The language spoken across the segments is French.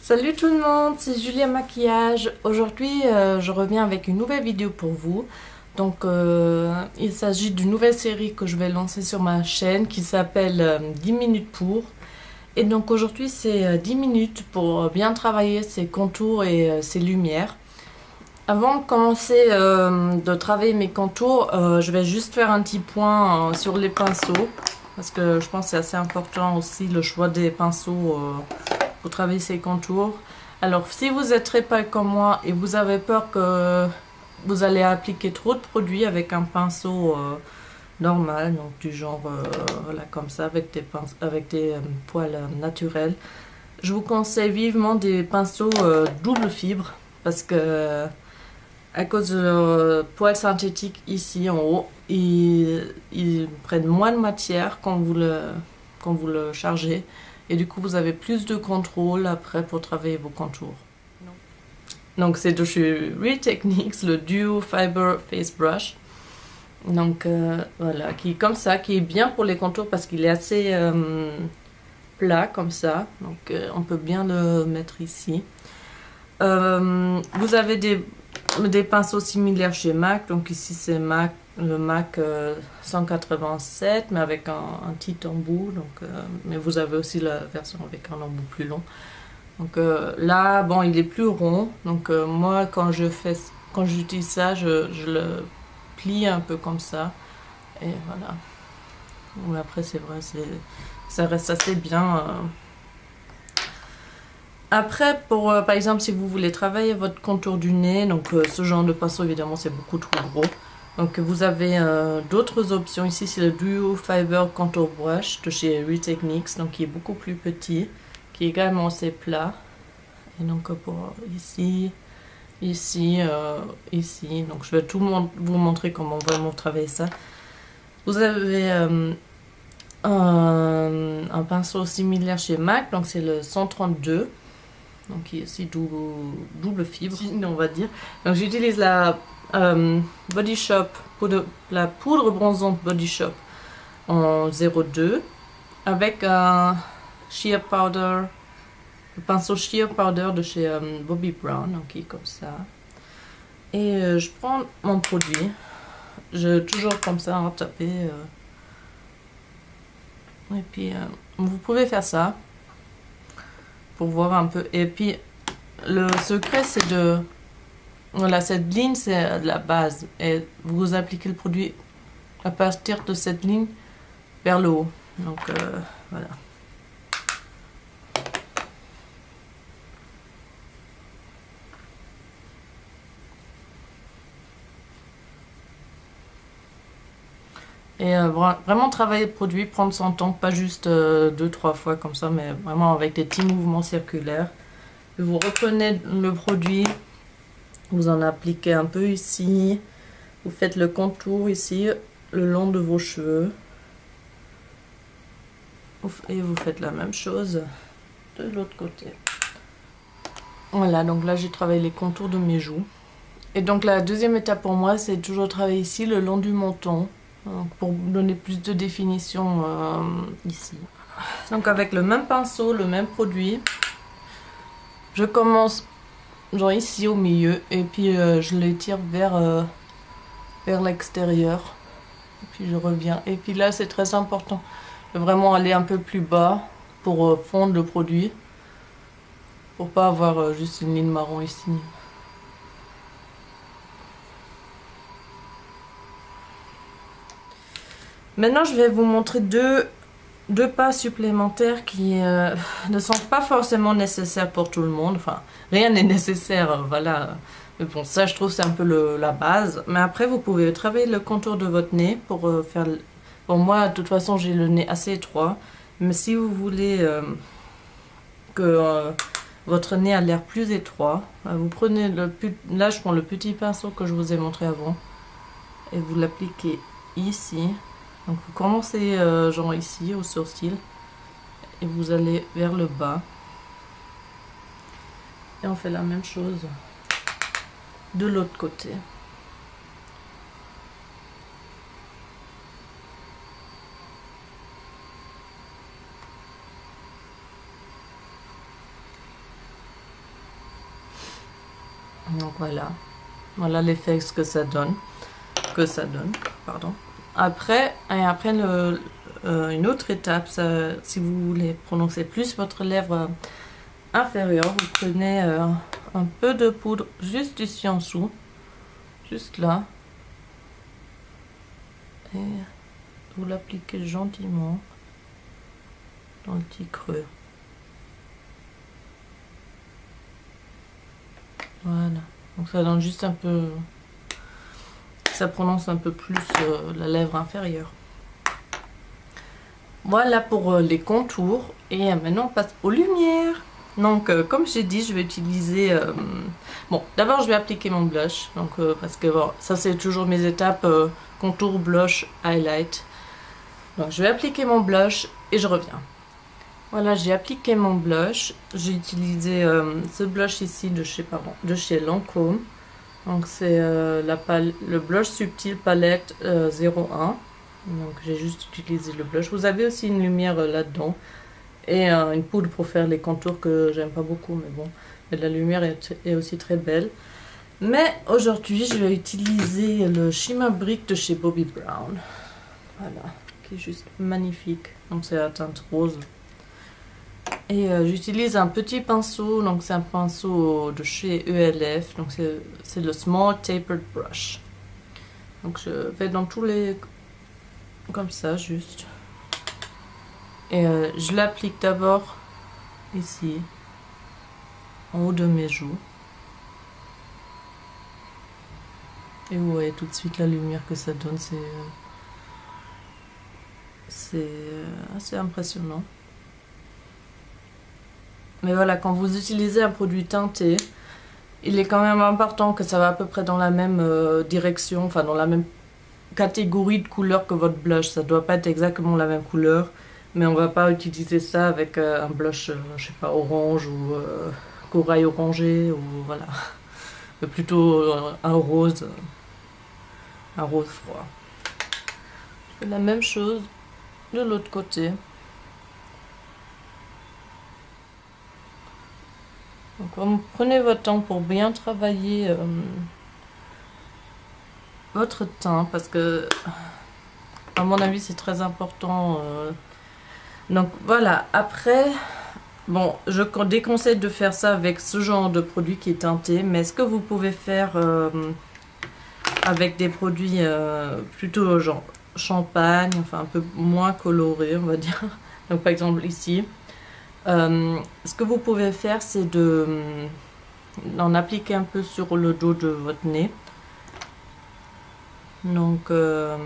Salut tout le monde, c'est Julia Maquillage. Aujourd'hui, je reviens avec une nouvelle vidéo pour vous. Donc, il s'agit d'une nouvelle série que je vais lancer sur ma chaîne qui s'appelle 10 minutes pour. Et donc aujourd'hui, c'est 10 minutes pour bien travailler ses contours et ses lumières. Avant de commencer de travailler mes contours, je vais juste faire un petit point sur les pinceaux. Parce que je pense que c'est assez important aussi le choix des pinceaux pour travailler ses contours. Alors si vous êtes très pâle comme moi et vous avez peur que vous allez appliquer trop de produits avec un pinceau normal, donc du genre voilà, comme ça, avec des poils naturels, je vous conseille vivement des pinceaux double fibre parce que à cause de leurs poils synthétiques ici en haut, ils prennent moins de matière quand vous le chargez. Et du coup, vous avez plus de contrôle après pour travailler vos contours. Donc, c'est de chez Real Techniques, le Duo Fiber Face Brush. Donc, voilà, qui est comme ça, qui est bien pour les contours parce qu'il est assez plat comme ça. Donc, on peut bien le mettre ici. Vous avez des pinceaux similaires chez MAC. Donc, ici, c'est le MAC 187 mais avec un petit embout, donc, mais vous avez aussi la version avec un embout plus long. Donc là, bon, il est plus rond, donc moi quand j'utilise ça, je le plie un peu comme ça, et voilà. Bon, après c'est vrai, ça reste assez bien. Après, par exemple, si vous voulez travailler votre contour du nez, donc ce genre de pinceau évidemment c'est beaucoup trop gros. Donc vous avez d'autres options. Ici c'est le Duo Fiber Contour Brush de chez Real Techniques, donc qui est beaucoup plus petit, qui est également assez plat. Et donc pour ici, ici, ici. Donc je vais vous montrer comment vraiment travailler ça. Vous avez un pinceau similaire chez MAC, donc c'est le 132. Donc qui est aussi double fibre, on va dire. Donc j'utilise la Body Shop, la poudre bronzante Body Shop en 02 avec un Sheer Powder, le pinceau Sheer Powder de chez Bobbi Brown, donc qui est comme ça. Et je prends mon produit, toujours comme ça, taper. Et puis vous pouvez faire ça pour voir un peu. Et puis le secret c'est de... Voilà, cette ligne c'est la base et vous appliquez le produit à partir de cette ligne vers le haut. Donc voilà. Et vraiment travailler le produit, prendre son temps, pas juste 2-3 fois comme ça, mais vraiment avec des petits mouvements circulaires. Et vous reprenez le produit. Vous en appliquez un peu ici, vous faites le contour ici, le long de vos cheveux. Et vous faites la même chose de l'autre côté. Voilà, donc là j'ai travaillé les contours de mes joues. Et donc la deuxième étape pour moi, c'est toujours travailler ici, le long du menton, pour donner plus de définition ici. Donc avec le même pinceau, le même produit, je commence genre ici au milieu et puis je l'étire vers l'extérieur et puis je reviens. Et puis là c'est très important de vraiment aller un peu plus bas pour fondre le produit, pour pas avoir juste une ligne marron ici. Maintenant je vais vous montrer deux pas supplémentaires qui ne sont pas forcément nécessaires pour tout le monde. Enfin, rien n'est nécessaire, voilà. Mais bon, ça je trouve c'est un peu la base. Mais après vous pouvez travailler le contour de votre nez pour faire... Bon, moi de toute façon j'ai le nez assez étroit. Mais si vous voulez que votre nez a l'air plus étroit, vous prenez là je prends le petit pinceau que je vous ai montré avant. Et vous l'appliquez ici. Donc vous commencez genre ici au sourcil et vous allez vers le bas et on fait la même chose de l'autre côté. Donc voilà. Voilà l'effet que ça donne. Pardon. Après, une autre étape, si vous voulez prononcer plus votre lèvre inférieure, vous prenez un peu de poudre juste ici en dessous, juste là, et vous l'appliquez gentiment dans le petit creux. Voilà, donc ça donne juste un peu, ça prononce un peu plus la lèvre inférieure. Voilà pour les contours, et maintenant on passe aux lumières. Donc comme j'ai dit, je vais utiliser, bon d'abord je vais appliquer mon blush, donc parce que bon, ça c'est toujours mes étapes, contour, blush, highlight. Donc je vais appliquer mon blush et je reviens. Voilà, j'ai appliqué mon blush, j'ai utilisé ce blush ici de chez Lancôme. Donc c'est le blush subtil palette 01. Donc j'ai juste utilisé le blush. Vous avez aussi une lumière là-dedans. Et une poudre pour faire les contours que j'aime pas beaucoup. Mais bon, et la lumière est aussi très belle. Mais aujourd'hui, je vais utiliser le Shimmer Brick de chez Bobbi Brown. Voilà, qui est juste magnifique. Donc c'est la teinte rose. Et j'utilise un petit pinceau. Donc c'est un pinceau de chez ELF. Donc c'est le Small Tapered Brush. Donc je vais dans tous les... comme ça, juste. Et je l'applique d'abord ici, en haut de mes joues. Et vous voyez tout de suite la lumière que ça donne, c'est assez impressionnant. Mais voilà, quand vous utilisez un produit teinté, il est quand même important que ça va à peu près dans la même direction, enfin dans la même catégorie de couleur que votre blush. Ça doit pas être exactement la même couleur. Mais on va pas utiliser ça avec un blush, je sais pas, orange ou corail orangé, ou voilà. Mais plutôt un rose froid. Je fais la même chose de l'autre côté. Donc prenez votre temps pour bien travailler votre teint, parce que à mon avis c'est très important. Donc voilà, après, bon, je déconseille de faire ça avec ce genre de produit qui est teinté, mais ce que vous pouvez faire avec des produits plutôt genre champagne, enfin un peu moins colorés, on va dire. Donc par exemple ici, ce que vous pouvez faire, c'est d'en appliquer un peu sur le dos de votre nez. Donc je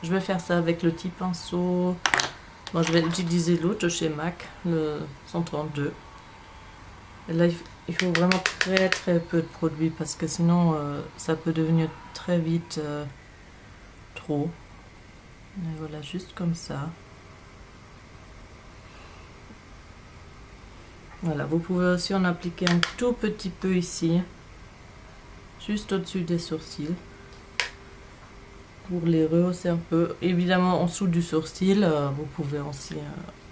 vais faire ça avec le petit pinceau. Bon, je vais utiliser l'autre chez MAC, le 132. Et là, il faut vraiment très peu de produits parce que sinon, ça peut devenir très vite trop. Et voilà, juste comme ça. Voilà, vous pouvez aussi en appliquer un tout petit peu ici, juste au-dessus des sourcils, pour les rehausser un peu. Évidemment en dessous du sourcil, vous pouvez aussi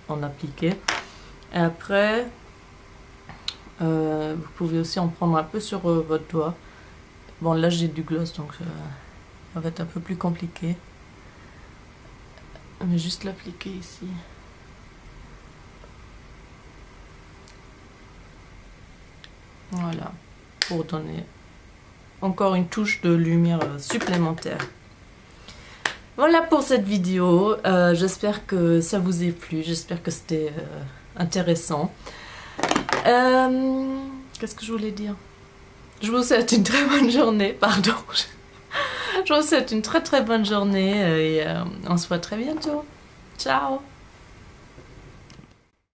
en appliquer. Et après, vous pouvez aussi en prendre un peu sur votre doigt. Bon là j'ai du gloss donc ça va être un peu plus compliqué. Mais juste l'appliquer ici. Voilà, pour donner encore une touche de lumière supplémentaire. Voilà pour cette vidéo, j'espère que ça vous a plu, j'espère que c'était intéressant. Qu'est-ce que je voulais dire? Je vous souhaite une très bonne journée, pardon. Je vous souhaite une très bonne journée et on se voit très bientôt. Ciao!